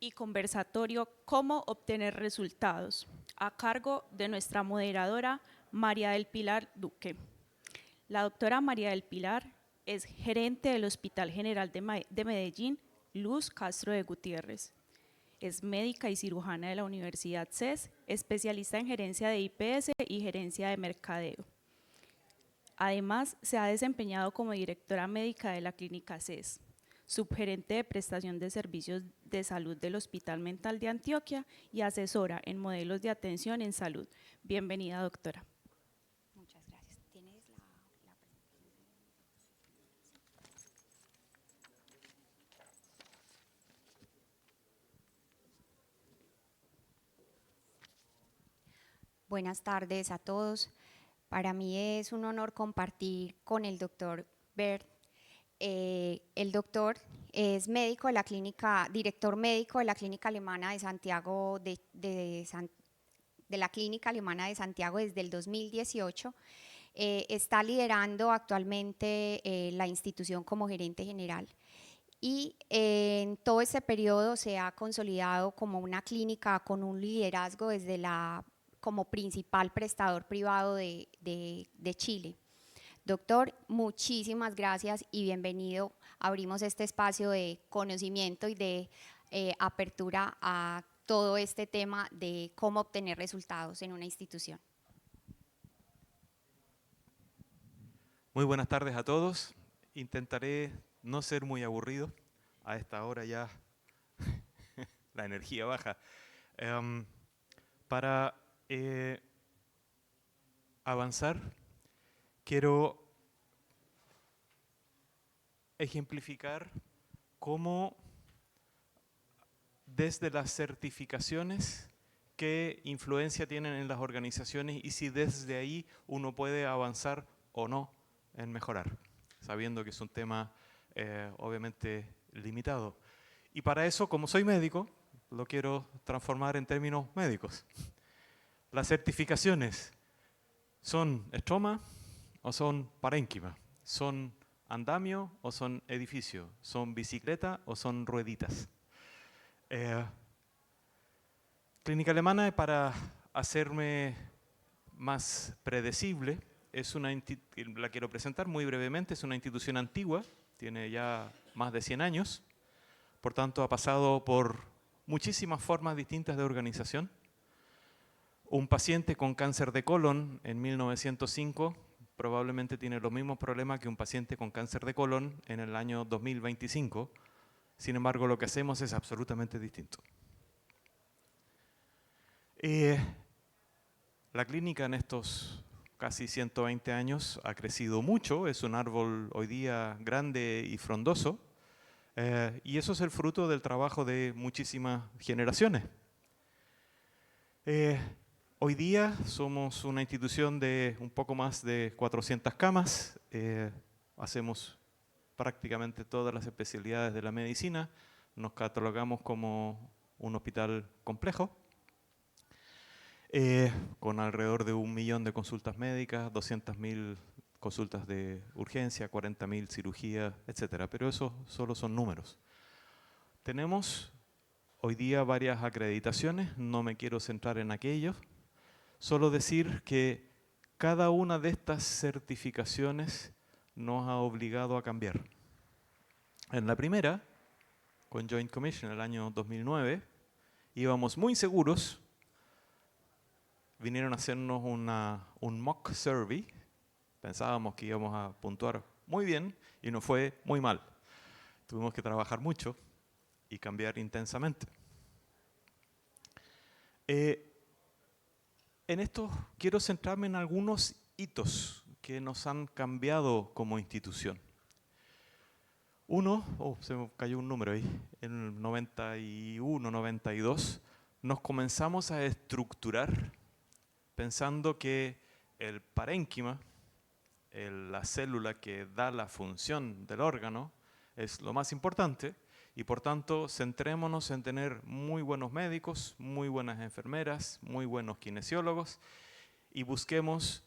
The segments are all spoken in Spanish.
y conversatorio Cómo obtener resultados, a cargo de nuestra moderadora María del Pilar Duque. La doctora María del Pilar es gerente del Hospital General de Medellín, Luz Castro de Gutiérrez. Es médica y cirujana de la Universidad CES, especialista en gerencia de IPS y gerencia de mercadeo. Además, se ha desempeñado como directora médica de la clínica CES, subgerente de prestación de servicios de salud del Hospital Mental de Antioquia y asesora en modelos de atención en salud. Bienvenida, doctora. Muchas gracias. ¿Tienes la presentación? Buenas tardes a todos. Para mí es un honor compartir con el doctor Bert. El doctor es médico de la clínica, director médico de la clínica alemana de Santiago de la clínica alemana de Santiago desde el 2018. Está liderando actualmente la institución como gerente general. Y en todo ese periodo se ha consolidado como una clínica con un liderazgo como principal prestador privado de Chile. Doctor, muchísimas gracias y bienvenido. Abrimos este espacio de conocimiento y de apertura a todo este tema de cómo obtener resultados en una institución. Muy buenas tardes a todos. Intentaré no ser muy aburrido. A esta hora ya la energía baja. Para avanzar, quiero ejemplificar cómo desde las certificaciones, qué influencia tienen en las organizaciones y si desde ahí uno puede avanzar o no en mejorar, sabiendo que es un tema obviamente limitado. Y para eso, como soy médico, lo quiero transformar en términos médicos. Las certificaciones son estroma o son parénquima, son andamio o son edificio, son bicicleta o son rueditas. Clínica Alemana, para hacerme más predecible, la quiero presentar muy brevemente, es una institución antigua, tiene ya más de 100 años, por tanto ha pasado por muchísimas formas distintas de organización. Un paciente con cáncer de colon en 1905 probablemente tiene los mismos problemas que un paciente con cáncer de colon en el año 2025, sin embargo lo que hacemos es absolutamente distinto. La clínica en estos casi 120 años ha crecido mucho, es un árbol hoy día grande y frondoso, y eso es el fruto del trabajo de muchísimas generaciones. Hoy día somos una institución de un poco más de 400 camas, hacemos prácticamente todas las especialidades de la medicina, nos catalogamos como un hospital complejo, con alrededor de 1 millón de consultas médicas, 200.000 consultas de urgencia, 40.000 cirugías, etc. Pero eso solo son números. Tenemos hoy día varias acreditaciones, no me quiero centrar en aquello, solo decir que cada una de estas certificaciones nos ha obligado a cambiar. En la primera, con Joint Commission en el año 2009, íbamos muy seguros. Vinieron a hacernos un mock survey. Pensábamos que íbamos a puntuar muy bien y nos fue muy mal. Tuvimos que trabajar mucho y cambiar intensamente. En esto quiero centrarme en algunos hitos que nos han cambiado como institución. Uno, se me cayó un número ahí, en el 91, 92, nos comenzamos a estructurar pensando que el parénquima, la célula que da la función del órgano, es lo más importante y por tanto centrémonos en tener muy buenos médicos, muy buenas enfermeras, muy buenos kinesiólogos y busquemos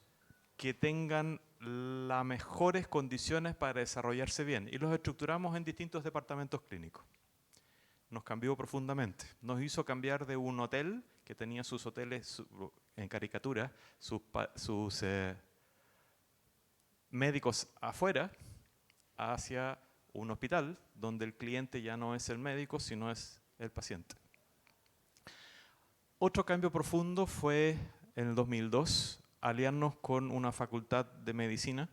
que tengan las mejores condiciones para desarrollarse bien y los estructuramos en distintos departamentos clínicos. nos cambió profundamente. Nos hizo cambiar de un hotel que tenía sus hoteles en caricatura, sus médicos afuera, hacia un hospital donde el cliente ya no es el médico, sino es el paciente. Otro cambio profundo fue en el 2002 aliarnos con una facultad de medicina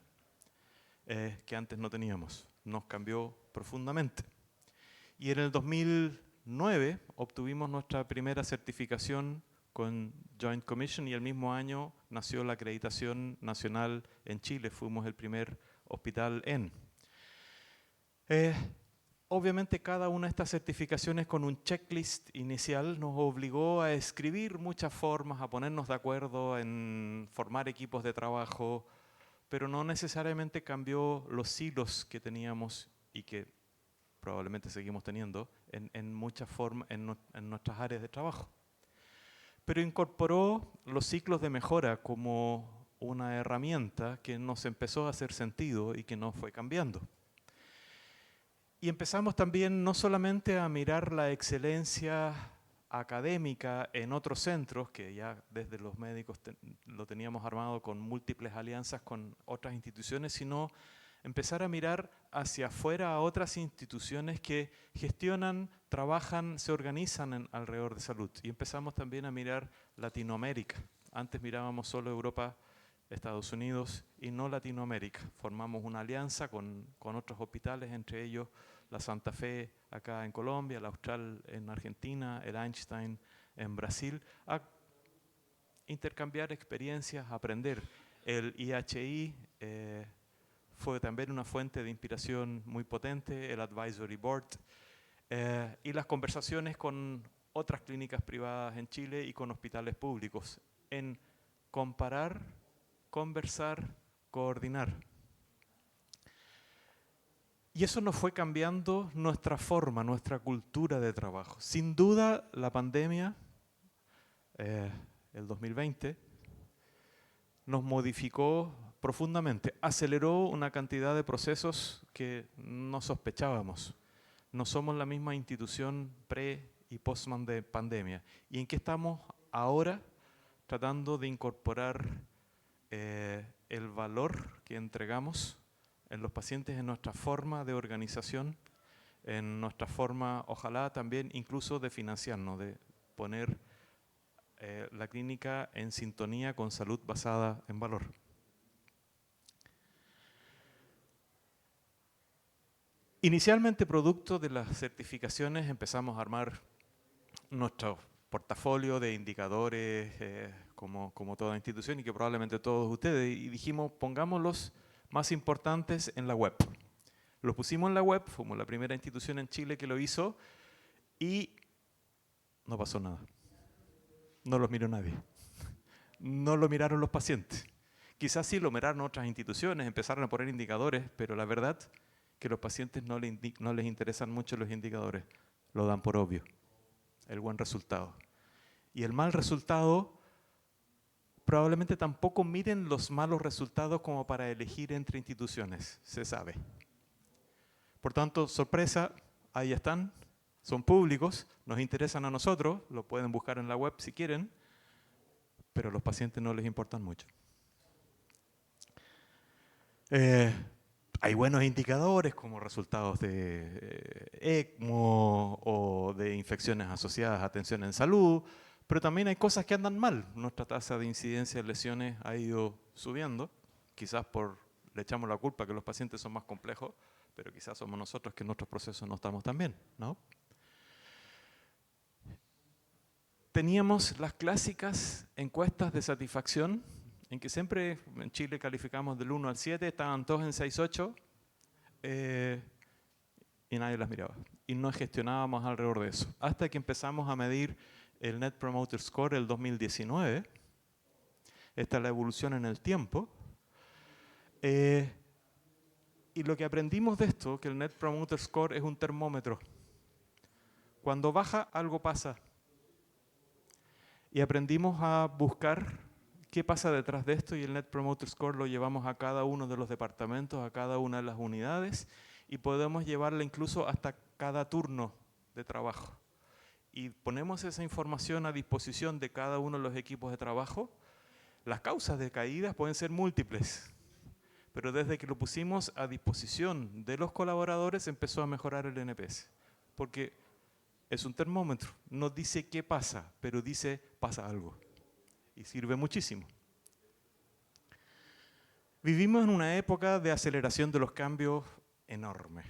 que antes no teníamos. Nos cambió profundamente. Y en el 2009 obtuvimos nuestra primera certificación con Joint Commission y el mismo año nació la acreditación nacional en Chile. Fuimos el primer hospital en. Obviamente cada una de estas certificaciones con un checklist inicial nos obligó a escribir muchas formas, a ponernos de acuerdo en formar equipos de trabajo, pero no necesariamente cambió los hilos que teníamos y que probablemente seguimos teniendo en muchas formas en nuestras áreas de trabajo. Pero incorporó los ciclos de mejora como una herramienta que nos empezó a hacer sentido y que nos fue cambiando. Y empezamos también no solamente a mirar la excelencia académica en otros centros, que ya desde los médicos lo teníamos armado con múltiples alianzas con otras instituciones, sino empezar a mirar hacia afuera a otras instituciones que gestionan, trabajan, se organizan alrededor de salud. Y empezamos también a mirar Latinoamérica. Antes mirábamos solo Europa, Estados Unidos y no Latinoamérica. Formamos una alianza con otros hospitales, entre ellos la Santa Fe acá en Colombia, el Austral en Argentina, el Einstein en Brasil, a intercambiar experiencias, a aprender. El IHI fue también una fuente de inspiración muy potente, el Advisory Board, y las conversaciones con otras clínicas privadas en Chile y con hospitales públicos, en comparar, conversar, coordinar. Y eso nos fue cambiando nuestra forma, nuestra cultura de trabajo. Sin duda, la pandemia, el 2020, nos modificó profundamente, aceleró una cantidad de procesos que no sospechábamos. No somos la misma institución pre- y post-pandemia. ¿Y en qué estamos ahora? Tratando de incorporar el valor que entregamos en los pacientes, en nuestra forma de organización, en nuestra forma, ojalá también incluso de financiarnos, de poner la clínica en sintonía con salud basada en valor. Inicialmente, producto de las certificaciones, empezamos a armar nuestro portafolio de indicadores, como toda institución y que probablemente todos ustedes, y dijimos, pongámoslos más importantes en la web. Los pusimos en la web, fuimos la primera institución en Chile que lo hizo y no pasó nada. No los miró nadie. No lo miraron los pacientes. Quizás sí lo miraron otras instituciones, empezaron a poner indicadores, pero la verdad que a los pacientes no les interesan mucho los indicadores. Lo dan por obvio. El buen resultado. Y el mal resultado, probablemente tampoco miren los malos resultados como para elegir entre instituciones, se sabe. Por tanto, sorpresa, ahí están, son públicos, nos interesan a nosotros, lo pueden buscar en la web si quieren, pero a los pacientes no les importan mucho. Hay buenos indicadores como resultados de ECMO o de infecciones asociadas a atención en salud, pero también hay cosas que andan mal. Nuestra tasa de incidencia de lesiones ha ido subiendo, quizás le echamos la culpa que los pacientes son más complejos, pero quizás somos nosotros que en nuestros procesos no estamos tan bien, ¿no? Teníamos las clásicas encuestas de satisfacción, en que siempre en Chile calificamos del 1 al 7, estaban todos en 6, 8, y nadie las miraba. Y no gestionábamos alrededor de eso. Hasta que empezamos a medir el Net Promoter Score el 2019. Esta es la evolución en el tiempo. Y lo que aprendimos de esto, que el Net Promoter Score es un termómetro. Cuando baja, algo pasa. Y aprendimos a buscar qué pasa detrás de esto y el Net Promoter Score lo llevamos a cada uno de los departamentos, a cada una de las unidades y podemos llevarla incluso hasta cada turno de trabajo. y ponemos esa información a disposición de cada uno de los equipos de trabajo, las causas de caídas pueden ser múltiples. Pero desde que lo pusimos a disposición de los colaboradores empezó a mejorar el NPS. Porque es un termómetro, no dice qué pasa, pero dice pasa algo. Y sirve muchísimo. Vivimos en una época de aceleración de los cambios enorme.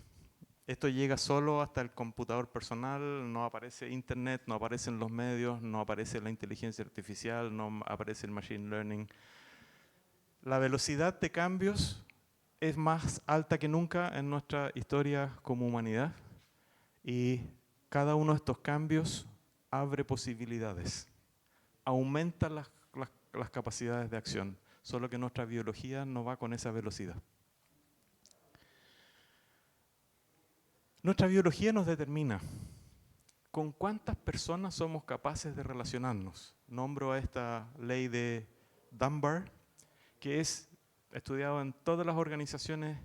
Esto llega solo hasta el computador personal, no aparece internet, no aparecen los medios, no aparece la inteligencia artificial, no aparece el machine learning. La velocidad de cambios es más alta que nunca en nuestra historia como humanidad y cada uno de estos cambios abre posibilidades, aumenta las capacidades de acción, solo que nuestra biología no va con esa velocidad. Nuestra biología nos determina con cuántas personas somos capaces de relacionarnos. Nombro a esta ley de Dunbar, que es estudiado en todas las organizaciones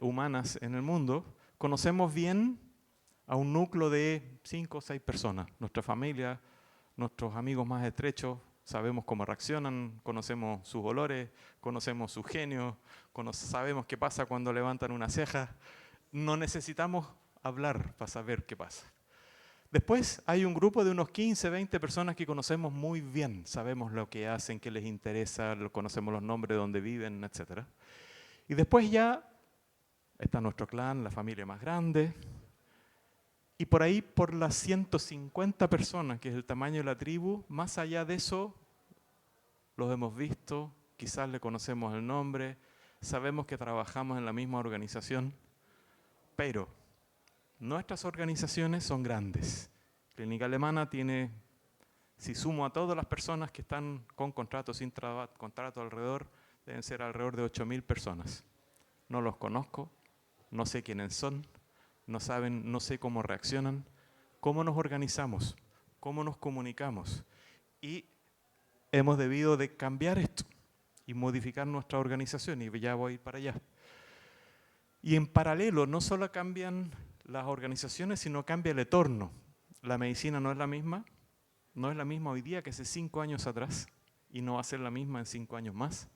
humanas en el mundo. Conocemos bien a un núcleo de 5 o 6 personas, nuestra familia, nuestros amigos más estrechos, sabemos cómo reaccionan, conocemos sus olores, conocemos sus genios, sabemos qué pasa cuando levantan una ceja. No necesitamos hablar para saber qué pasa. Después hay un grupo de unos 15, 20 personas que conocemos muy bien. Sabemos lo que hacen, qué les interesa, conocemos los nombres de dónde viven, etc. Y después ya está nuestro clan, la familia más grande. Y por ahí, por las 150 personas, que es el tamaño de la tribu, más allá de eso, los hemos visto, quizás le conocemos el nombre, sabemos que trabajamos en la misma organización, pero nuestras organizaciones son grandes. Clínica Alemana tiene, si sumo a todas las personas que están con contrato, sin contrato alrededor, deben ser alrededor de 8.000 personas. No los conozco, no sé quiénes son, no sé cómo reaccionan, cómo nos organizamos, cómo nos comunicamos. Y hemos debido de cambiar esto y modificar nuestra organización, y ya voy para allá. Y en paralelo, no solo cambian las organizaciones, sino cambia el entorno. La medicina no es la misma hoy día que hace 5 años atrás, y no va a ser la misma en 5 años más.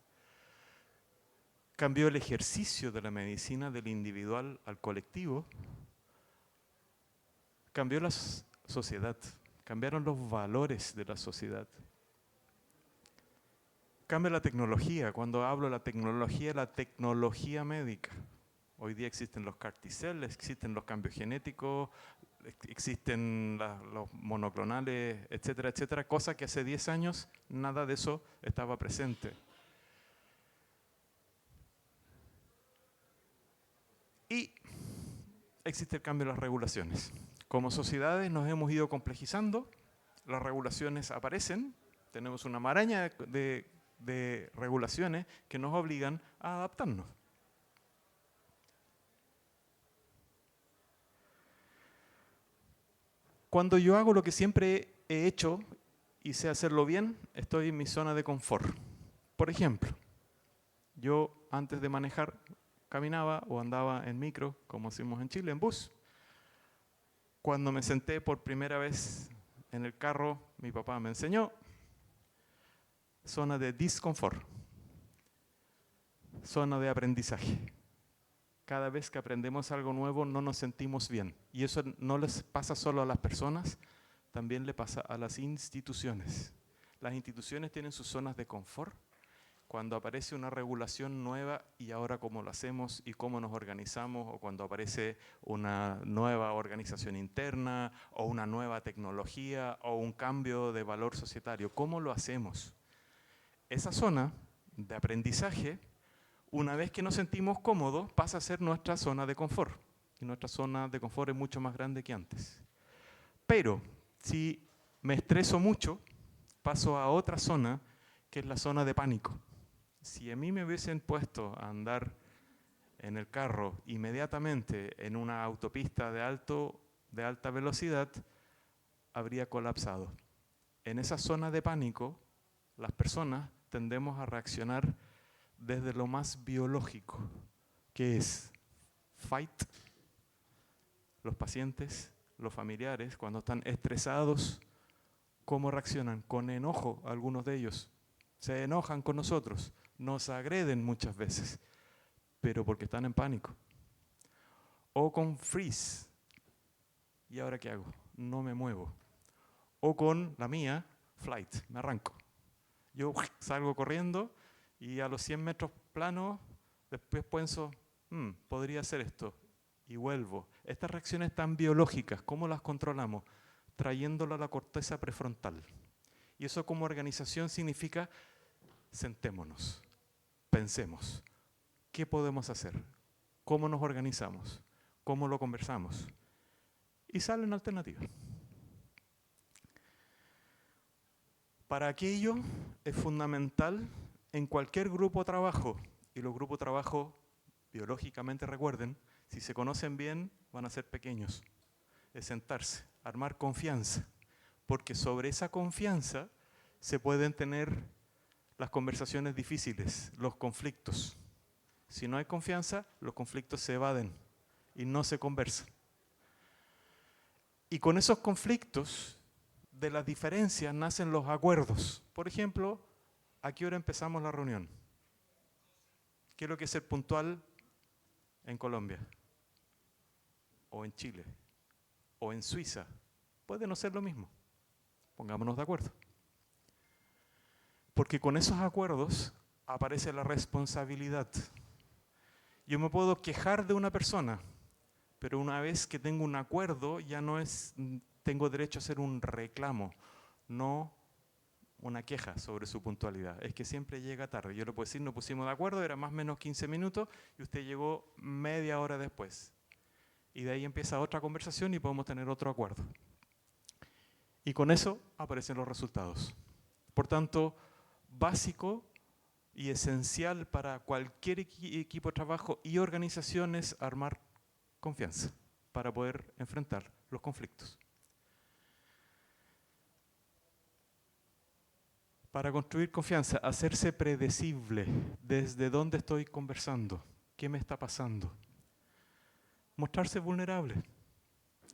Cambió el ejercicio de la medicina del individual al colectivo. Cambió la sociedad, cambiaron los valores de la sociedad. Cambia la tecnología. Cuando hablo de la tecnología médica. Hoy día existen los CAR-T-cells, existen los cambios genéticos, existen los monoclonales, etcétera, etcétera, cosa que hace 10 años nada de eso estaba presente. Y existe el cambio de las regulaciones. Como sociedades nos hemos ido complejizando, las regulaciones aparecen, tenemos una maraña de regulaciones que nos obligan a adaptarnos. Cuando yo hago lo que siempre he hecho y sé hacerlo bien, estoy en mi zona de confort. Por ejemplo, yo antes de manejar caminaba o andaba en micro, como decimos en Chile, en bus. Cuando me senté por primera vez en el carro, mi papá me enseñó zona de disconfort, zona de aprendizaje. Cada vez que aprendemos algo nuevo no nos sentimos bien. Y eso no les pasa solo a las personas, también le pasa a las instituciones. Las instituciones tienen sus zonas de confort. Cuando aparece una regulación nueva y ahora cómo lo hacemos y cómo nos organizamos, o cuando aparece una nueva organización interna o una nueva tecnología o un cambio de valor societario, ¿cómo lo hacemos? Esa zona de aprendizaje, una vez que nos sentimos cómodos, pasa a ser nuestra zona de confort. Y nuestra zona de confort es mucho más grande que antes. Pero si me estreso mucho, paso a otra zona, que es la zona de pánico. Si a mí me hubiesen puesto a andar en el carro inmediatamente en una autopista de alta velocidad, habría colapsado. En esa zona de pánico, las personas tendemos a reaccionar desde lo más biológico, que es fight, los pacientes, los familiares, cuando están estresados, ¿cómo reaccionan? Con enojo, algunos de ellos. Se enojan con nosotros, nos agreden muchas veces, pero porque están en pánico. O con freeze. ¿Y ahora qué hago? No me muevo. O con la mía, flight, me arranco. Yo salgo corriendo y a los 100 metros plano, después pienso, podría hacer esto. Y vuelvo. Estas reacciones tan biológicas, ¿cómo las controlamos? Trayéndolo a la corteza prefrontal. Y eso como organización significa, sentémonos, pensemos, ¿qué podemos hacer? ¿Cómo nos organizamos? ¿Cómo lo conversamos? Y salen alternativas. Para aquello es fundamental en cualquier grupo de trabajo, y los grupos de trabajo biológicamente, recuerden, si se conocen bien van a ser pequeños, es sentarse, armar confianza, porque sobre esa confianza se pueden tener las conversaciones difíciles, los conflictos. Si no hay confianza, los conflictos se evaden y no se conversan. Y con esos conflictos, de las diferencias nacen los acuerdos. Por ejemplo, ¿a qué hora empezamos la reunión? ¿Qué es lo que es ser puntual en Colombia? ¿O en Chile? ¿O en Suiza? Puede no ser lo mismo. Pongámonos de acuerdo. Porque con esos acuerdos aparece la responsabilidad. Yo me puedo quejar de una persona, pero una vez que tengo un acuerdo, ya no es, tengo derecho a hacer un reclamo, no una queja sobre su puntualidad. Es que siempre llega tarde. Yo le puedo decir, nos pusimos de acuerdo, era más o menos 15 minutos y usted llegó media hora después. Y de ahí empieza otra conversación y podemos tener otro acuerdo. Y con eso aparecen los resultados. Por tanto, básico y esencial para cualquier equipo de trabajo y organización es armar confianza para poder enfrentar los conflictos. Para construir confianza, hacerse predecible desde dónde estoy conversando, qué me está pasando. Mostrarse vulnerable.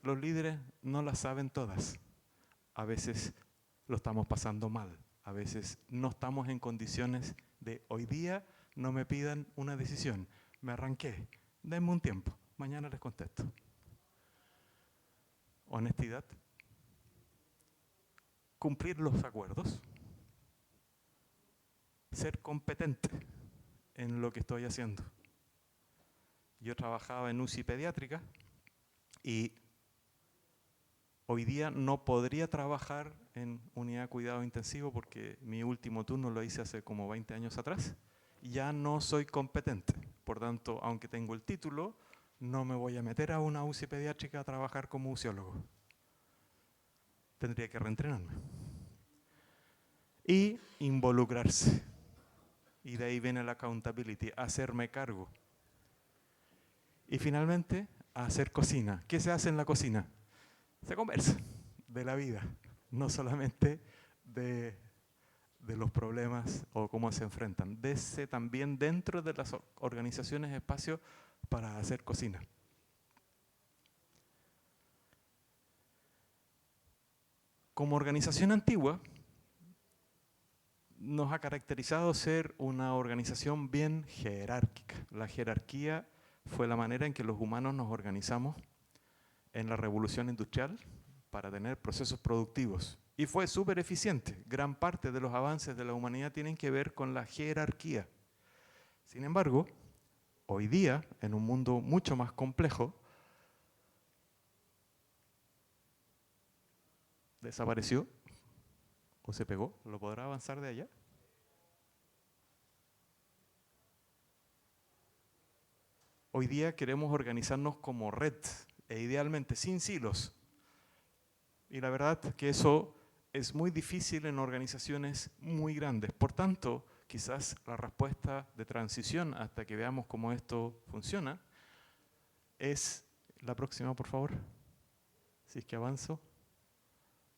Los líderes no las saben todas. A veces lo estamos pasando mal. A veces no estamos en condiciones de hoy día no me pidan una decisión. Me arranqué. Denme un tiempo. Mañana les contesto. Honestidad. Cumplir los acuerdos. Ser competente en lo que estoy haciendo. Yo trabajaba en UCI pediátrica y hoy día no podría trabajar en unidad de cuidado intensivo porque mi último turno lo hice hace como 20 años atrás. Ya no soy competente. Por tanto, aunque tengo el título, no me voy a meter a una UCI pediátrica a trabajar como uciólogo. Tendría que reentrenarme. Y involucrarse. Y de ahí viene la accountability, hacerme cargo. Y finalmente, hacer cocina. ¿Qué se hace en la cocina? Se conversa de la vida, no solamente de los problemas o cómo se enfrentan. Dese también dentro de las organizaciones espacio para hacer cocina. Como organización antigua, nos ha caracterizado ser una organización bien jerárquica. La jerarquía fue la manera en que los humanos nos organizamos en la revolución industrial para tener procesos productivos. Y fue súper eficiente. Gran parte de los avances de la humanidad tienen que ver con la jerarquía. Sin embargo, hoy día, en un mundo mucho más complejo, desapareció o se pegó. ¿Lo podrá avanzar de allá? Hoy día queremos organizarnos como red, e idealmente sin silos. Y la verdad que eso es muy difícil en organizaciones muy grandes. Por tanto, quizás la respuesta de transición hasta que veamos cómo esto funciona es la próxima, por favor. Si es que avanzo.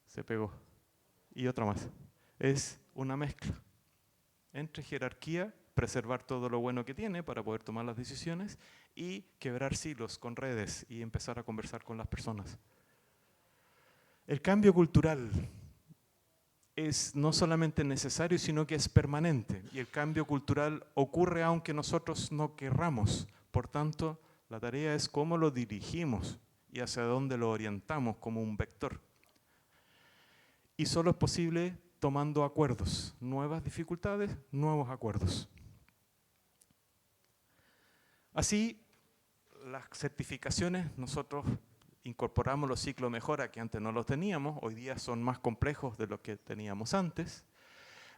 Se pegó. Y otra más. Es una mezcla entre jerarquía, preservar todo lo bueno que tiene para poder tomar las decisiones y quebrar silos con redes y empezar a conversar con las personas. El cambio cultural es no solamente necesario, sino que es permanente. Y el cambio cultural ocurre aunque nosotros no querramos. Por tanto, la tarea es cómo lo dirigimos y hacia dónde lo orientamos como un vector. Y solo es posible tomando acuerdos. Nuevas dificultades, nuevos acuerdos. Así, las certificaciones, nosotros incorporamos los ciclos mejora que antes no los teníamos, hoy día son más complejos de lo que teníamos antes.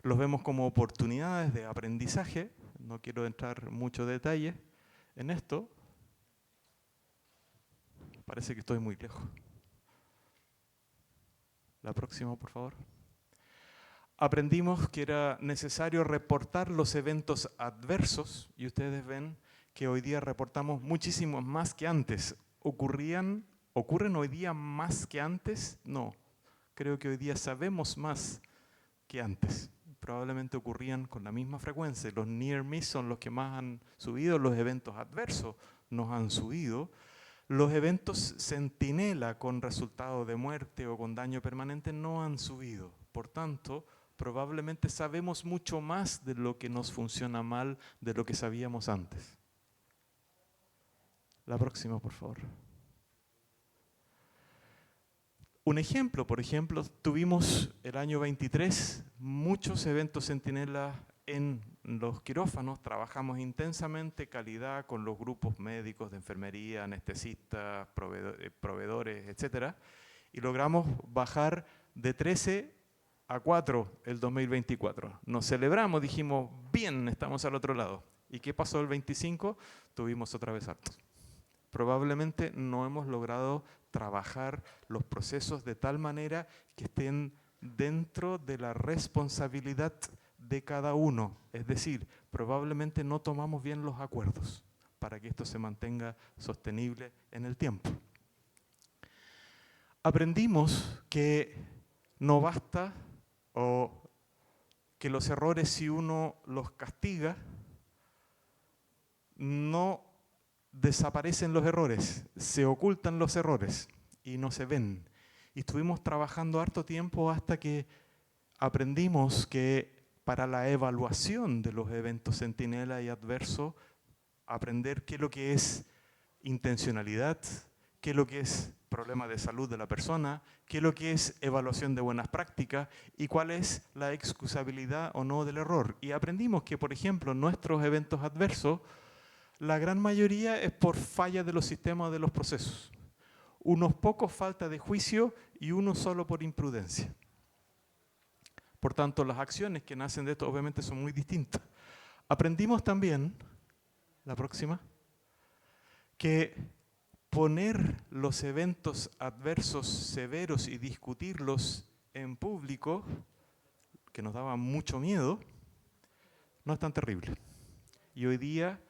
Los vemos como oportunidades de aprendizaje, no quiero entrar en mucho detalle en esto. Parece que estoy muy lejos. La próxima, por favor. Aprendimos que era necesario reportar los eventos adversos y ustedes ven que hoy día reportamos muchísimos más que antes. ¿Ocurren hoy día más que antes? No, creo que hoy día sabemos más que antes. Probablemente ocurrían con la misma frecuencia. Los near miss son los que más han subido, los eventos adversos nos han subido. Los eventos centinela con resultado de muerte o con daño permanente no han subido. Por tanto, probablemente sabemos mucho más de lo que nos funciona mal de lo que sabíamos antes. La próxima, por favor. Un ejemplo, por ejemplo, tuvimos el año 23 muchos eventos centinela en los quirófanos, trabajamos intensamente calidad con los grupos médicos de enfermería, anestesistas, proveedores, etc. Y logramos bajar de 13 a 4 el 2024. Nos celebramos, dijimos, bien, estamos al otro lado. ¿Y qué pasó el 25? Tuvimos otra vez altos. Probablemente no hemos logrado trabajar los procesos de tal manera que estén dentro de la responsabilidad de cada uno. Es decir, probablemente no tomamos bien los acuerdos para que esto se mantenga sostenible en el tiempo. Aprendimos que no basta o que los errores, si uno los castiga, no desaparecen los errores, se ocultan los errores y no se ven. Y estuvimos trabajando harto tiempo hasta que aprendimos que para la evaluación de los eventos centinela y adverso, aprender qué es lo que es intencionalidad, qué es lo que es problema de salud de la persona, qué es lo que es evaluación de buenas prácticas y cuál es la excusabilidad o no del error. Y aprendimos que, por ejemplo, nuestros eventos adversos, la gran mayoría es por falla de los sistemas de los procesos. Unos pocos falta de juicio y uno solo por imprudencia. Por tanto, las acciones que nacen de esto obviamente son muy distintas. Aprendimos también, la próxima, que poner los eventos adversos severos y discutirlos en público, que nos daba mucho miedo, no es tan terrible. Y hoy día,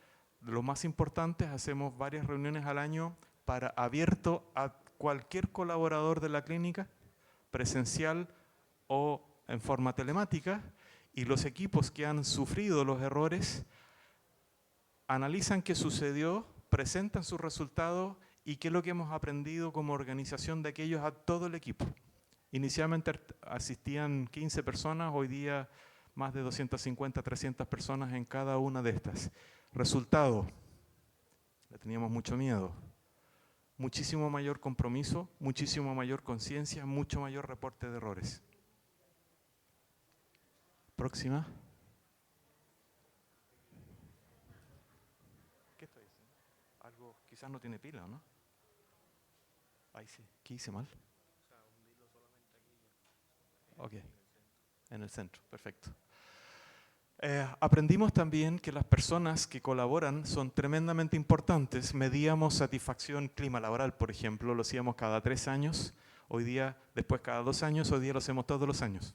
lo más importante es hacemos varias reuniones al año para abierto a cualquier colaborador de la clínica, presencial o en forma telemática, y los equipos que han sufrido los errores analizan qué sucedió, presentan sus resultados y qué es lo que hemos aprendido como organización de aquellos a todo el equipo. Inicialmente asistían 15 personas, hoy día más de 250, 300 personas en cada una de estas. Resultado, le teníamos mucho miedo. Muchísimo mayor compromiso, muchísimo mayor conciencia, mucho mayor reporte de errores. Próxima. ¿Qué estoy haciendo? Algo quizás no tiene pila, ¿no? Ahí sí. ¿Qué hice mal? Ok. En el centro, perfecto. Aprendimos también que las personas que colaboran son tremendamente importantes. Medíamos satisfacción clima laboral, por ejemplo, lo hacíamos cada 3 años, hoy día, después cada 2 años, hoy día lo hacemos todos los años.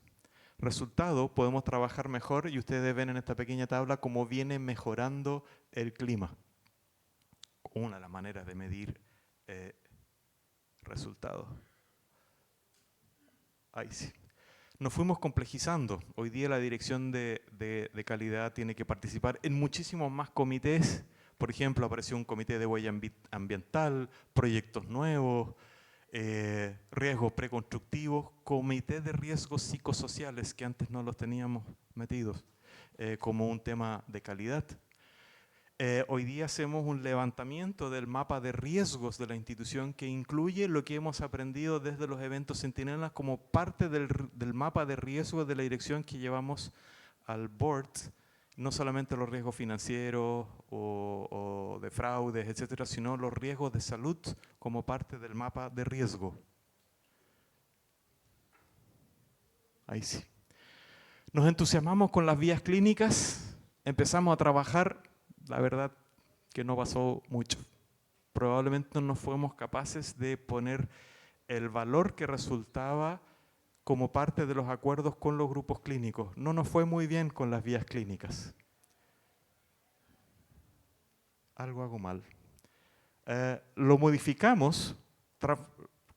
Resultado, podemos trabajar mejor y ustedes ven en esta pequeña tabla cómo viene mejorando el clima. Una de las maneras de medir resultados. Ahí sí. Nos fuimos complejizando. Hoy día la dirección de calidad tiene que participar en muchísimos más comités. Por ejemplo, apareció un comité de huella ambiental, proyectos nuevos, riesgos preconstructivos, comités de riesgos psicosociales que antes no los teníamos metidos como un tema de calidad. Hoy día hacemos un levantamiento del mapa de riesgos de la institución que incluye lo que hemos aprendido desde los eventos Centinelas como parte del mapa de riesgos de la dirección que llevamos al board, no solamente los riesgos financieros o de fraudes, etcétera, sino los riesgos de salud como parte del mapa de riesgo. Ahí sí. Nos entusiasmamos con las vías clínicas, empezamos a trabajar. La verdad que no pasó mucho. Probablemente no fuimos capaces de poner el valor que resultaba como parte de los acuerdos con los grupos clínicos. No nos fue muy bien con las vías clínicas. Algo hago mal. Lo modificamos,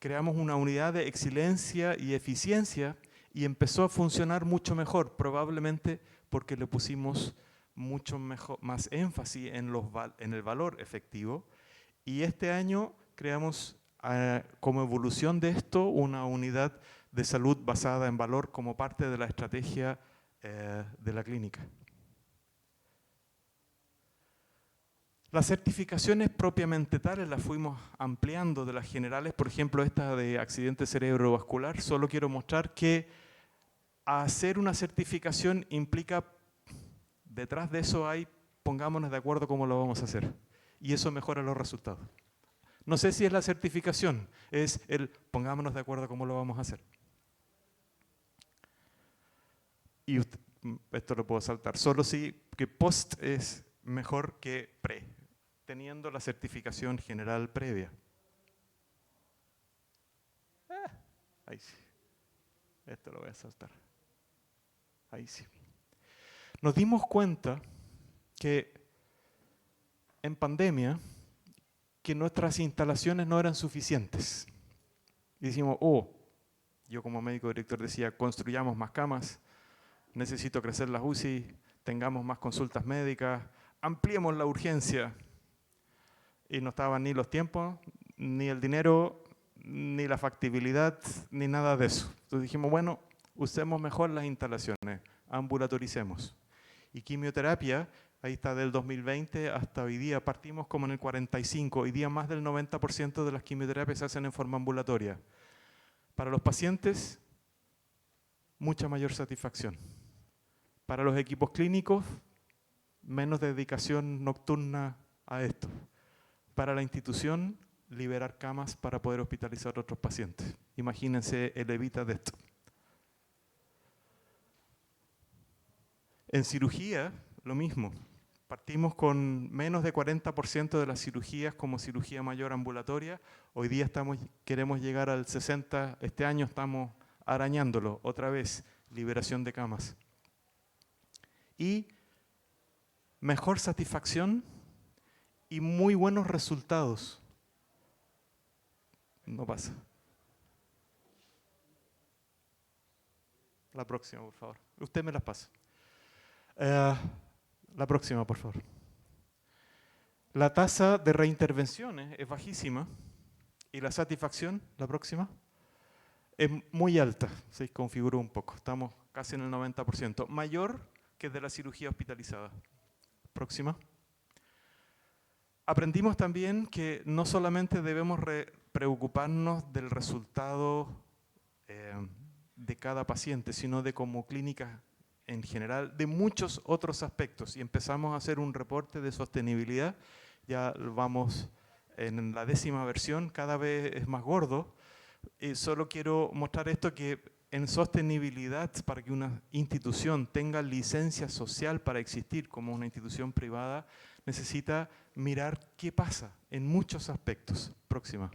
creamos una unidad de excelencia y eficiencia y empezó a funcionar mucho mejor, probablemente porque le pusimos mucho más énfasis en el valor efectivo. Y este año creamos, como evolución de esto, una unidad de salud basada en valor como parte de la estrategia de la clínica. Las certificaciones propiamente tales las fuimos ampliando de las generales, por ejemplo esta de accidente cerebrovascular. Solo quiero mostrar que hacer una certificación implica, detrás de eso hay, pongámonos de acuerdo cómo lo vamos a hacer. Y eso mejora los resultados. No sé si es la certificación, es el pongámonos de acuerdo cómo lo vamos a hacer. Y esto lo puedo saltar, solo si que post es mejor que pre, teniendo la certificación general previa. Ahí sí. Esto lo voy a saltar. Ahí sí. Nos dimos cuenta que en pandemia que nuestras instalaciones no eran suficientes. Y decimos, yo como médico director decía, construyamos más camas, necesito crecer las UCI, tengamos más consultas médicas, ampliemos la urgencia. Y no estaban ni los tiempos, ni el dinero, ni la factibilidad, ni nada de eso. Entonces dijimos, bueno, usemos mejor las instalaciones, ambulatoricemos. Y quimioterapia, ahí está del 2020 hasta hoy día, partimos como en el 45, hoy día más del 90% de las quimioterapias se hacen en forma ambulatoria. Para los pacientes, mucha mayor satisfacción. Para los equipos clínicos, menos dedicación nocturna a esto. Para la institución, liberar camas para poder hospitalizar a otros pacientes. Imagínense el evita de esto. En cirugía, lo mismo. Partimos con menos de 40% de las cirugías como cirugía mayor ambulatoria. Hoy día queremos llegar al 60%. Este año estamos arañándolo. Otra vez, liberación de camas. Y mejor satisfacción y muy buenos resultados. No pasa. La próxima, por favor. Usted me las pasa. La próxima, por favor. La tasa de reintervenciones es bajísima y la satisfacción, la próxima, es muy alta. Se configuró un poco. Estamos casi en el 90%. Mayor que de la cirugía hospitalizada. Próxima. Aprendimos también que no solamente debemos preocuparnos del resultado de cada paciente, sino de como clínica en general, de muchos otros aspectos. Y empezamos a hacer un reporte de sostenibilidad. Ya vamos en la 10ª versión, cada vez es más gordo. Solo quiero mostrar esto que en sostenibilidad, para que una institución tenga licencia social para existir como una institución privada, necesita mirar qué pasa en muchos aspectos. Próxima.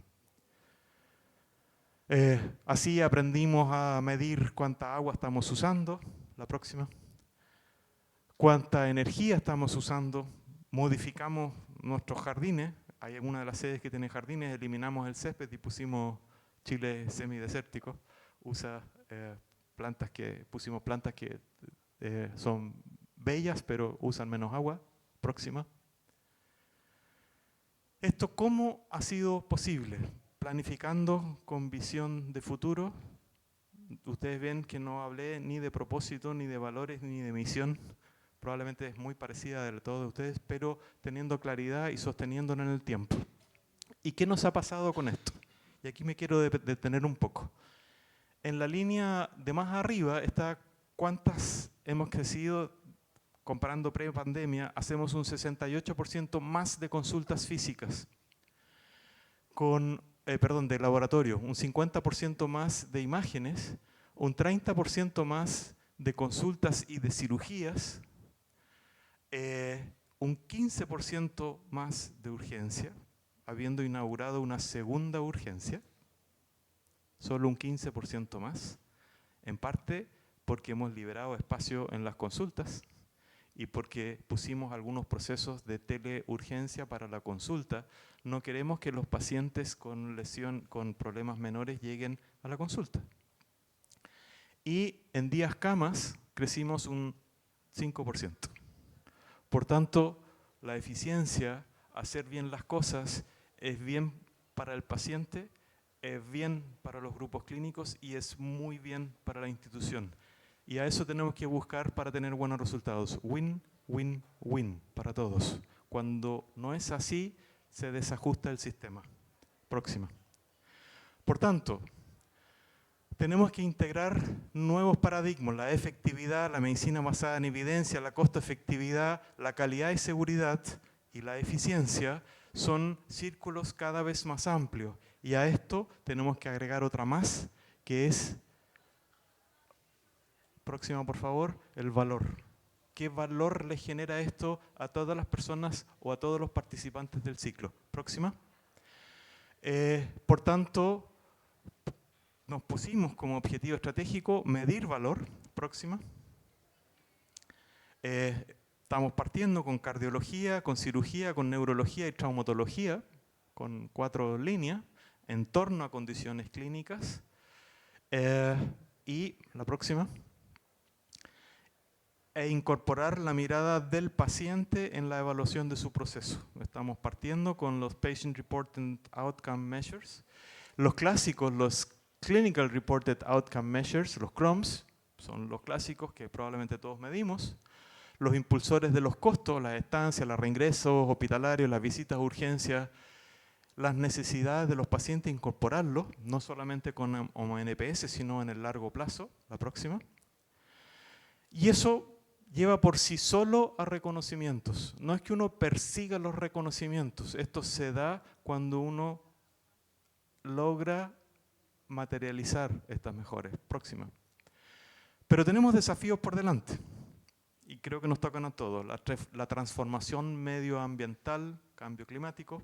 Así aprendimos a medir cuánta agua estamos usando. La próxima. Cuánta energía estamos usando. Modificamos nuestros jardines. Hay alguna de las sedes que tienen jardines, eliminamos el césped y pusimos Chile semidesértico. Pusimos plantas que son bellas pero usan menos agua. Próxima. ¿Esto cómo ha sido posible? planificando con visión de futuro. Ustedes ven que no hablé ni de propósito, ni de valores, ni de misión. Probablemente es muy parecida de todos de ustedes, pero teniendo claridad y sosteniéndola en el tiempo. ¿Y qué nos ha pasado con esto? Y aquí me quiero detener un poco. En la línea de más arriba está cuántas hemos crecido comparando pre-pandemia. Hacemos un 68% más de consultas físicas, de laboratorio, un 50% más de imágenes, un 30% más de consultas y de cirugías, un 15% más de urgencia, habiendo inaugurado una segunda urgencia, solo un 15% más, en parte porque hemos liberado espacio en las consultas y porque pusimos algunos procesos de teleurgencia para la consulta. No queremos que los pacientes con problemas menores lleguen a la consulta. Y en días camas crecimos un 5%. Por tanto, la eficiencia, hacer bien las cosas, es bien para el paciente, es bien para los grupos clínicos y es muy bien para la institución. Y a eso tenemos que buscar para tener buenos resultados. Win, win, win para todos. Cuando no es así, se desajusta el sistema. Próxima. Por tanto, tenemos que integrar nuevos paradigmas, la efectividad, la medicina basada en evidencia, la costo-efectividad, la calidad y seguridad y la eficiencia son círculos cada vez más amplios. Y a esto tenemos que agregar otra más, que es, próxima por favor, el valor. ¿Qué valor le genera esto a todas las personas o a todos los participantes del ciclo? Próxima. Por tanto, nos pusimos como objetivo estratégico medir valor. Próxima. Estamos partiendo con cardiología, con cirugía, con neurología y traumatología, con 4 líneas, en torno a condiciones clínicas. Y la próxima. E incorporar la mirada del paciente en la evaluación de su proceso. Estamos partiendo con los Patient Reported Outcome Measures. Los clásicos, los Clinical Reported Outcome Measures, los CROMs, son los clásicos que probablemente todos medimos. Los impulsores de los costos, las estancias, los reingresos hospitalarios, las visitas a urgencias, las necesidades de los pacientes, incorporarlos, no solamente con NPS, sino en el largo plazo. La próxima. Y eso lleva por sí solo a reconocimientos. No es que uno persiga los reconocimientos, esto se da cuando uno logra materializar estas mejoras. Próxima. Pero tenemos desafíos por delante y creo que nos tocan a todos. La transformación medioambiental, cambio climático,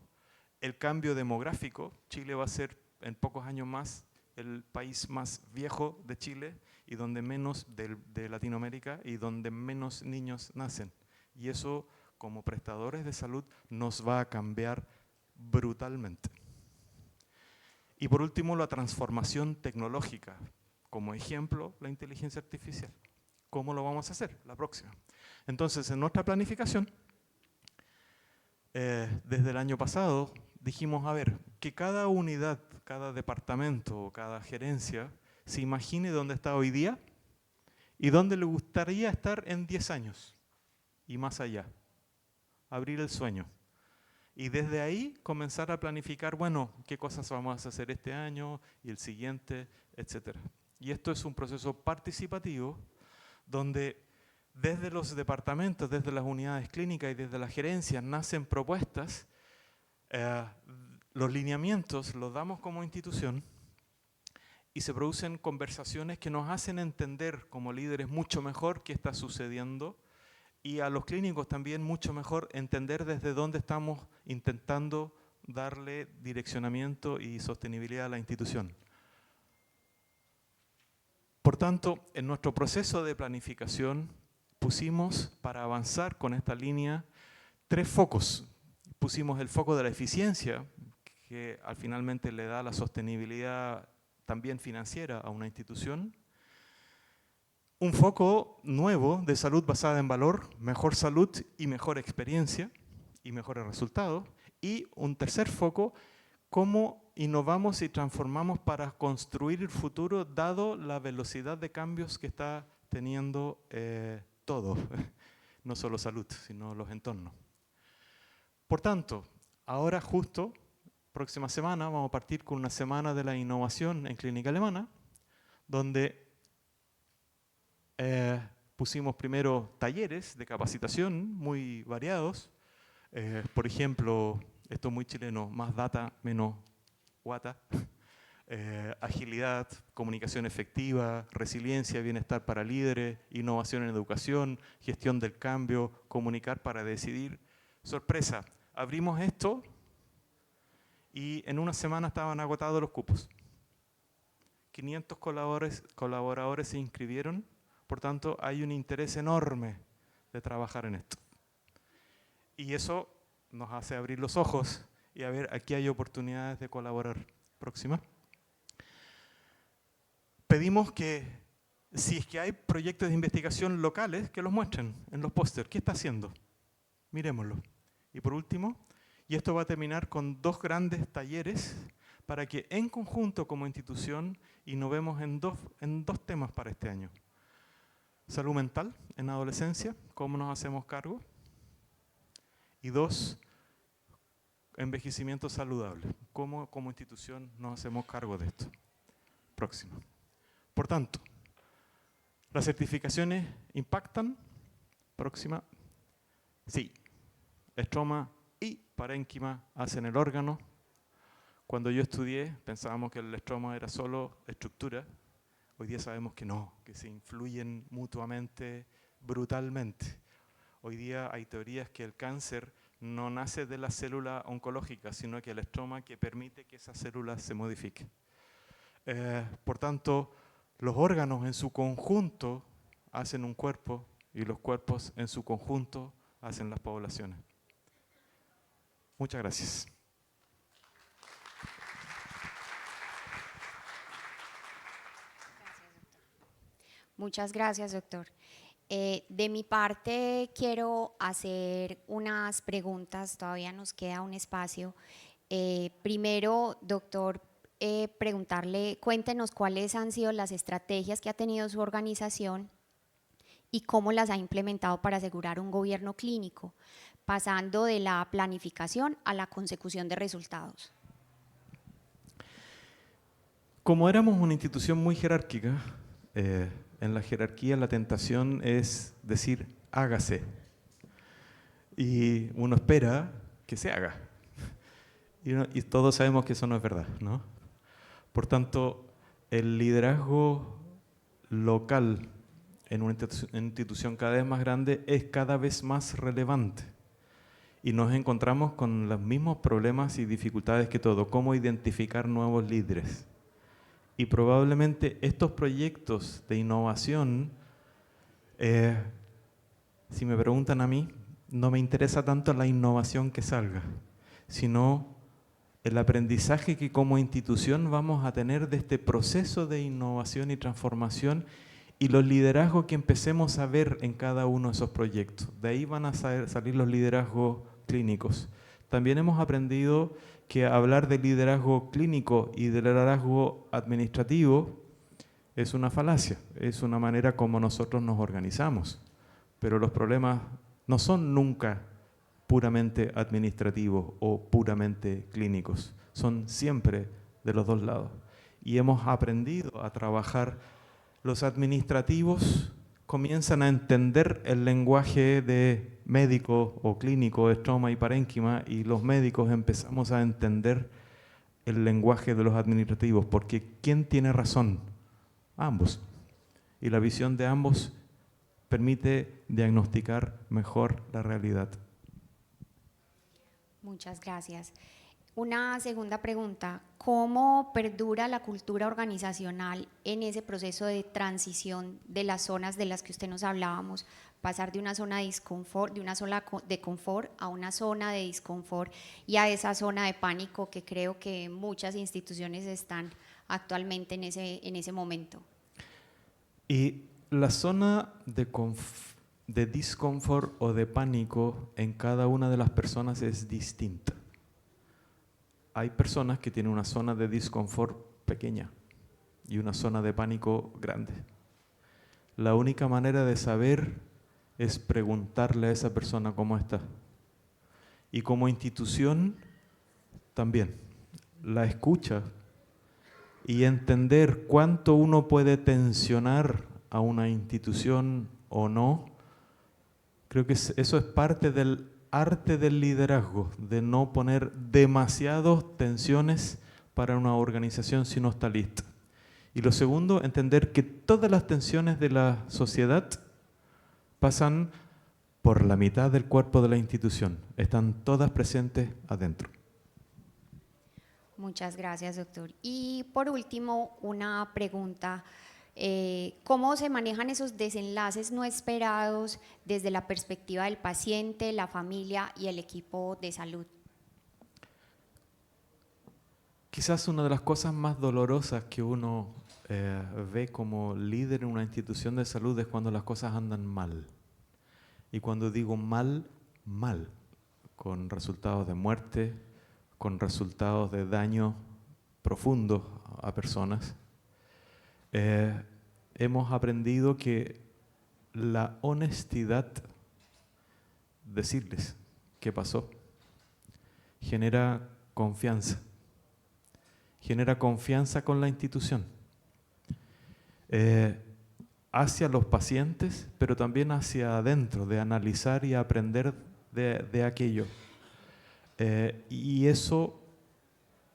el cambio demográfico. Chile va a ser en pocos años más el país más viejo de Chile y donde menos de Latinoamérica y donde menos niños nacen. Y eso, como prestadores de salud, nos va a cambiar brutalmente. Y por último, la transformación tecnológica. Como ejemplo, la inteligencia artificial. ¿Cómo lo vamos a hacer? La próxima. Entonces, en nuestra planificación, desde el año pasado, dijimos, a ver, que cada unidad, cada departamento, cada gerencia, se imagine dónde está hoy día y dónde le gustaría estar en 10 años y más allá. Abrir el sueño. Y desde ahí comenzar a planificar, bueno, qué cosas vamos a hacer este año y el siguiente, etc. Y esto es un proceso participativo donde desde los departamentos, desde las unidades clínicas y desde las gerencias nacen propuestas. Los lineamientos los damos como institución y se producen conversaciones que nos hacen entender como líderes mucho mejor qué está sucediendo y a los clínicos también mucho mejor entender desde dónde estamos intentando darle direccionamiento y sostenibilidad a la institución. Por tanto, en nuestro proceso de planificación pusimos para avanzar con esta línea 3 focos. Pusimos el foco de la eficiencia, que al finalmente le da la sostenibilidad también financiera a una institución. Un foco nuevo de salud basada en valor, mejor salud y mejor experiencia y mejores resultados. Y un tercer foco, cómo innovamos y transformamos para construir el futuro dado la velocidad de cambios que está teniendo todo, no solo salud, sino los entornos. Por tanto, ahora justo, próxima semana, vamos a partir con una semana de la innovación en Clínica Alemana, donde pusimos primero talleres de capacitación muy variados. Por ejemplo, esto es muy chileno, más data, menos guata. Agilidad, comunicación efectiva, resiliencia, bienestar para líderes, innovación en educación, gestión del cambio, comunicar para decidir. Sorpresa, abrimos esto y en una semana estaban agotados los cupos. 500 colaboradores se inscribieron, por tanto hay un interés enorme de trabajar en esto. Y eso nos hace abrir los ojos y a ver, aquí hay oportunidades de colaborar. Próxima. Pedimos que, si es que hay proyectos de investigación locales, que los muestren en los pósters. ¿Qué está haciendo? Miremoslo. Y por último, y esto va a terminar con 2 grandes talleres para que en conjunto como institución innovemos en dos temas para este año. Salud mental en adolescencia, ¿cómo nos hacemos cargo? Y 2, envejecimiento saludable, ¿cómo como institución nos hacemos cargo de esto? Próximo. Por tanto, ¿las certificaciones impactan? Próxima. Sí. Estroma y parénquima hacen el órgano. Cuando yo estudié, pensábamos que el estroma era solo estructura. Hoy día sabemos que no, que se influyen mutuamente brutalmente. Hoy día hay teorías que el cáncer no nace de la célula oncológica, sino que el estroma que permite que esa célula se modifique. Por tanto, los órganos en su conjunto hacen un cuerpo y los cuerpos en su conjunto hacen las poblaciones. Muchas gracias. Muchas gracias, doctor. De mi parte, quiero hacer unas preguntas, todavía nos queda un espacio. Primero, doctor, preguntarle, cuéntenos cuáles han sido las estrategias que ha tenido su organización y cómo las ha implementado para asegurar un gobierno clínico, pasando de la planificación a la consecución de resultados. Como éramos una institución muy jerárquica, en la jerarquía la tentación es decir, hágase. Y uno espera que se haga. Y todos sabemos que eso no es verdad, ¿no? Por tanto, el liderazgo local en una institución cada vez más grande es cada vez más relevante. Y nos encontramos con los mismos problemas y dificultades que todo. Cómo identificar nuevos líderes. Y probablemente estos proyectos de innovación, si me preguntan a mí, no me interesa tanto la innovación que salga, sino el aprendizaje que como institución vamos a tener de este proceso de innovación y transformación y los liderazgos que empecemos a ver en cada uno de esos proyectos. De ahí van a salir los liderazgos clínicos. También hemos aprendido que hablar de liderazgo clínico y de liderazgo administrativo es una falacia, es una manera como nosotros nos organizamos. Pero los problemas no son nunca puramente administrativos o puramente clínicos, son siempre de los dos lados. Y hemos aprendido a trabajar. Los administrativos comienzan a entender el lenguaje de médico o clínico, estroma y parénquima, y los médicos empezamos a entender el lenguaje de los administrativos, porque ¿quién tiene razón? Ambos. Y la visión de ambos permite diagnosticar mejor la realidad. Muchas gracias. Una segunda pregunta, ¿cómo perdura la cultura organizacional en ese proceso de transición de las zonas de las que usted nos hablábamos, pasar de una zona de disconfort, de una zona de confort a una zona de disconfort y a esa zona de pánico que creo que muchas instituciones están actualmente en ese momento? Y la zona de disconfort o de pánico en cada una de las personas es distinta. hay personas que tienen una zona de disconfort pequeña y una zona de pánico grande. La única manera de saber es preguntarle a esa persona cómo está. Y como institución también, la escucha y entender cuánto uno puede tensionar a una institución o no, creo que eso es parte del arte del liderazgo, de no poner demasiadas tensiones para una organización si no está lista. Y lo segundo, entender que todas las tensiones de la sociedad pasan por la mitad del cuerpo de la institución, están todas presentes adentro. Muchas gracias, doctor. Y por último, una pregunta. ¿Cómo se manejan esos desenlaces no esperados desde la perspectiva del paciente, la familia y el equipo de salud? Quizás una de las cosas más dolorosas que uno ve como líder en una institución de salud es cuando las cosas andan mal. Y cuando digo mal, mal, con resultados de muerte, con resultados de daño profundo a personas. Hemos aprendido que la honestidad, decirles qué pasó, genera confianza con la institución, hacia los pacientes, pero también hacia adentro, de analizar y aprender de aquello. Y eso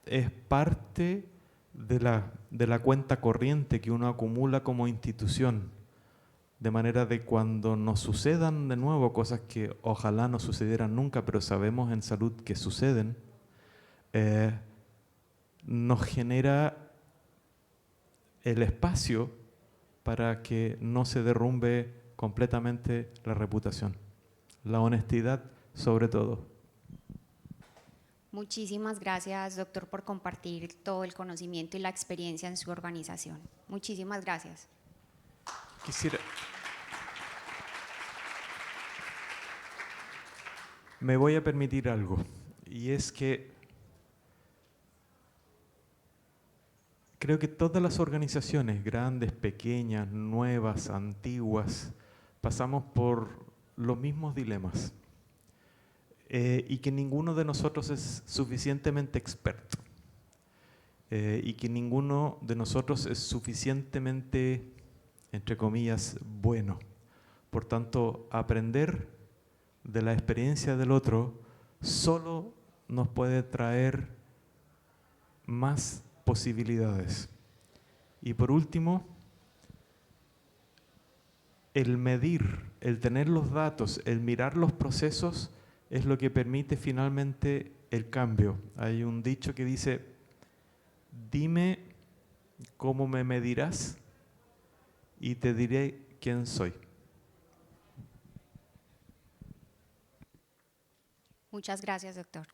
es parte de la cuenta corriente que uno acumula como institución, de manera de cuando nos sucedan de nuevo cosas que ojalá no sucedieran nunca, pero sabemos en salud que suceden, nos genera el espacio para que no se derrumbe completamente la reputación. La honestidad sobre todo. Muchísimas gracias, doctor, por compartir todo el conocimiento y la experiencia en su organización. Muchísimas gracias. Me voy a permitir algo, y es que creo que todas las organizaciones, grandes, pequeñas, nuevas, antiguas, pasamos por los mismos dilemas. Y que ninguno de nosotros es suficientemente experto. Y que ninguno de nosotros es suficientemente, entre comillas, bueno. Por tanto, aprender de la experiencia del otro solo nos puede traer más posibilidades. Y por último, el medir, el tener los datos, el mirar los procesos es lo que permite finalmente el cambio. Hay un dicho que dice, dime cómo me medirás y te diré quién soy. Muchas gracias, doctor.